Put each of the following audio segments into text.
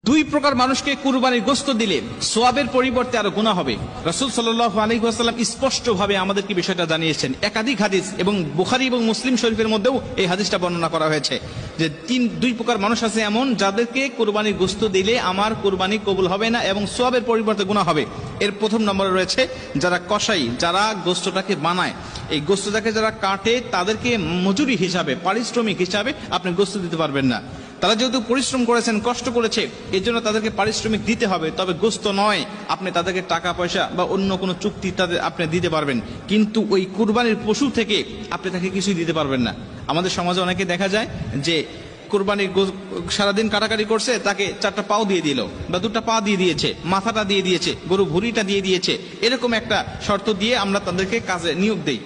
দুই প্রকার মানুষকে কুরবানির গোশত দিলে সোয়াবের পরিবর্তে আরো গুনাহ হবে। রাসূল সাল্লাল্লাহু আলাইহি ওয়াসাল্লাম স্পষ্টভাবে আমাদেরকে বিষয়টা জানিয়েছেন। একাধিক হাদিস এবং বুখারী এবং মুসলিম শরীফের মধ্যেও এই হাদিসটা বর্ণনা করা হয়েছে যে দুই প্রকার মানুষ আছে এমন, যাদেরকে কুরবানির গোশত দিলে আমার কুরবানি কবুল হবে না এবং সোয়াবের পরিবর্তে গুনাহ হবে। এর প্রথম নম্বরে রয়েছে যারা কসাই, যারা গোশতটাকে বানায়, এই গোশতটাকে যারা কাটে, তাদেরকে মজুরি হিসাবে, পারিশ্রমিক হিসাবে আপনি গোশত দিতে পারবেন না। তারা যেহেতু পরিশ্রম করেছেন, কষ্ট করেছে, এই জন্য তাদেরকে পারিশ্রমিক দিতে হবে, তবে গোশত নয়। আপনি তাদেরকে টাকা পয়সা বা অন্য কোনো চুক্তি তাদের আপনি দিতে পারবেন, কিন্তু ওই কুরবানির পশু থেকে আপনি তাকে কিছুই দিতে পারবেন না। আমাদের সমাজে অনেকে দেখা যায় যে কুরবানির সারাদিন কাটাকাটি করছে, তাকে 4টা পাও দিয়ে দিল বা 2টা পা দিয়ে দিয়েছে, মাথাটা দিয়ে দিয়েছে, গরু ভুঁড়িটা দিয়ে দিয়েছে, এরকম একটা শর্ত দিয়ে আমরা তাদেরকে কাজে নিয়োগ দেই।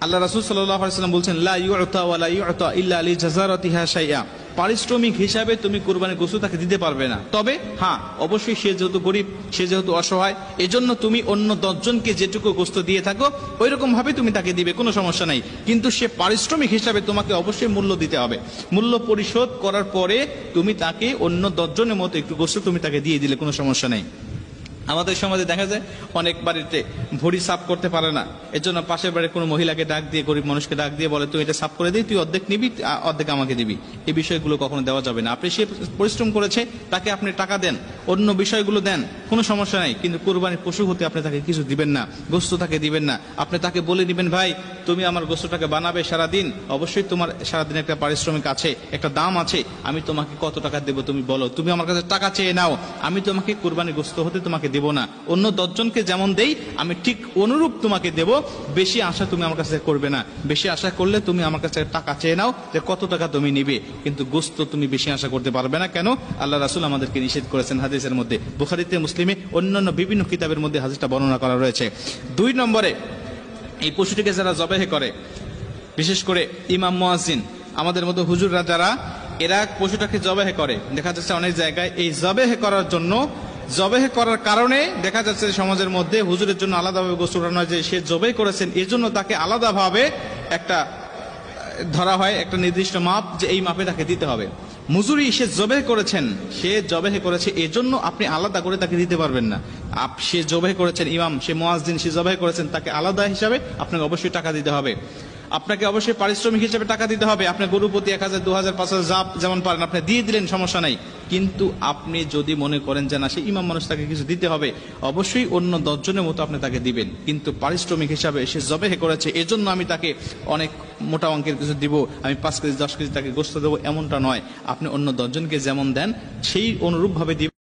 আল্লাহ রাসূল সাল্লাল্লাহু আলাইহি ওয়াসাল্লাম বলছেন, লা ইউতা ওয়া লা ইউতা ইল্লা লিজাযারাতিহা শাইআ। পারিশ্রমিক হিসাবে তুমি কুরবানির গোশত তাকে দিতে পারবে না, তবে হ্যাঁ অবশ্যই সে যেহেতু গরিব, সে যেহেতু অসহায়, এজন্য তুমি অন্য 10 জনকে যেটুকু গোশত দিয়ে থাকো ওই রকম ভাবে তুমি তাকে দিবে, কোনো সমস্যা নাই। কিন্তু সে পারিশ্রমিক হিসাবে তোমাকে অবশ্যই মূল্য দিতে হবে। মূল্য পরিশোধ করার পরে তুমি তাকে অন্য 10 জনের মতো একটু গোশত তুমি তাকে দিয়ে দিলে কোনো সমস্যা নেই। আমাদের সমাজে দেখা যায় অনেক বাড়িতে ভুঁড়ি সাফ করতে পারে না, এর জন্য পাশের বাড়ির কোনো মহিলাকে ডাক দিয়ে, গরিব মানুষকে ডাক দিয়ে বলে, তুই এটা সাফ করে দিই, তুই অর্ধেক নিবি, অর্ধেক আমাকে দিবি। এই বিষয়গুলো কখনো দেওয়া যাবে না। আপনি সে পরিশ্রম করেছে, তাকে আপনি টাকা দেন, অন্য বিষয়গুলো দেন, কোনো সমস্যা নাই, কিন্তু কুরবানির পশু হতে আপনি তাকে কিছু দিবেন না, গোশত তাকে দিবেন না। আপনি তাকে বলে দিবেন, ভাই তুমি আমার গোশতটাকে বানাবে সারাদিন, অবশ্যই তোমার সারাদিন একটা পারিশ্রমিক আছে, একটা দাম আছে, আমি তোমাকে কত টাকা দেবো তুমি বলো, তুমি আমার কাছে টাকা চেয়ে নাও, আমি তোমাকে কুরবানির গোশত হতে তোমাকে দেব না। অন্য 10 জনকে যেমন দেই আমি ঠিক অনুরূপ তোমাকে দেব। বেশি আশা তুমি আমার কাছে করবে না, বেশি আশা করলে তুমি আমার কাছে টাকা চেয়ে নাও যে কত টাকা তুমি নিবে, কিন্তু গোশত তুমি বেশি আশা করতে পারবে না। কেন? আল্লাহ রাসূল আমাদেরকে নিষেধ করেছেন হাদিসের মধ্যে, বুখারীতে, মুসলিমে, অন্যান্য বিভিন্ন কিতাবের মধ্যে হাদিসটা বর্ণনা করা রয়েছে। 2 নম্বরে, এই পশুটিকে যারা জবাহ করে, বিশেষ করে ইমাম মুয়াজ্জিন, আমাদের মতো হুজুররা যারা, এরা পশুটাকে জবাহ করে, দেখা যাচ্ছে অনেক জায়গায় এই জবাহ করার জন্য, জবাহ করার কারণে দেখা যাচ্ছে সমাজের মধ্যে হুজুরের জন্য আলাদাভাবে গোশত উঠানো হয় যে সে জবাহ করেছেন, এর জন্য তাকে আলাদাভাবে একটা ধরা হয়, একটা নির্দিষ্ট মাপ, যে এই মাপে তাকে দিতে হবে মজুরি। সে জবাহ করেছেন, সে জবাহ করেছে, এজন্য আপনি আলাদা করে তাকে দিতে পারবেন না। সে জবাহ করেছেন, ইমাম, সে মুয়াজ্জিন, সে জবাহ করেছেন, তাকে আলাদা হিসাবে আপনাকে অবশ্যই টাকা দিতে হবে। আপনাকে অবশ্যই পারিশ্রমিক হিসেবে টাকা দিতে হবে। আপনি গরু প্রতি 1000, 2000, 5000 যা যেমন পারেন আপনি দিয়ে দিলেন, সমস্যা নাই। কিন্তু আপনি যদি মনে করেন যে না, সে ইমাম মানুষ, তাকে কিছু দিতে হবে, অবশ্যই অন্য 10 জনের মতো আপনি তাকে দিবেন, কিন্তু পারিশ্রমিক হিসাবে সে জবাহ করেছে এজন্য আমি তাকে অনেক মোটা অঙ্কের কিছু দিব, আমি 5 কেজি 10 কেজি তাকে গোশত দেবো, এমনটা নয়। আপনি অন্য 10 জনকে যেমন দেন সেই অনুরূপ ভাবে দিবেন।